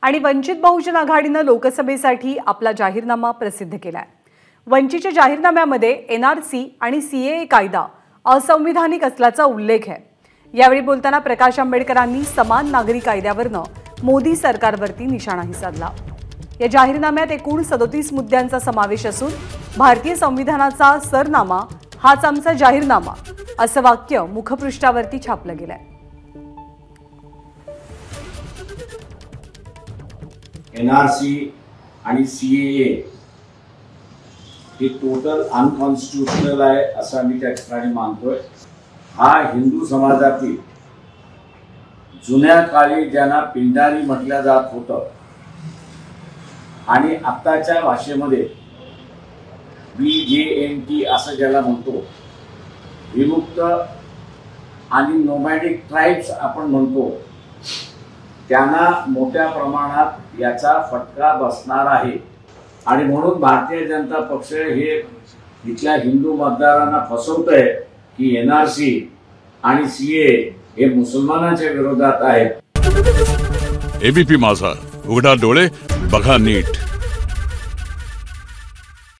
आणि वंचित बहुजन आघाडीने लोकसभेसाठी आपला जाहीरनामा प्रसिद्ध केलाय। वंचितच्या जाहीरनाम्यामध्ये एनआरसी आणि सीएए कायदा असंविधानिक असल्याचा उल्लेख आहे। यावेळी बोलताना प्रकाश आंबेडकरांनी समान नागरी कायद्यावरनं मोदी सरकारवरती निशाणाही साधला। या जाहीरनाम्यात एकूण 37 मुद्द्यांचा समावेश असून भारतीय संविधानाचा सरनामा हाच आमचा जाहीरनामा असं वाक्य मुखपृष्ठावरती छापलं गेलंय। एनआरसी आणि सीएए हे टोटल अनकॉन्स्टिट्यूशनल आहे असं आम्ही त्या ठिकाणी मानतोय। हा हिंदू समाजातील जुन्या काळी ज्यांना पिंडारी म्हटलं जात होतं आणि आत्ताच्या भाषेमध्ये BJNT असं ज्याला म्हणतो, विमुक्त आणि नोमॅडिक ट्राइब्स आपण म्हणतो, त्यांना मोठ्या प्रमाणात याचा फटका बसणार आहे। आणि म्हणून भारतीय जनता पक्ष हे इथल्या हिंदू मतदारांना फसवतोय की एनआरसी आणि सीए हे मुसलमानांच्या विरोधात आहेत। एबीपी माझा, उघडा डोळे बघा नीट।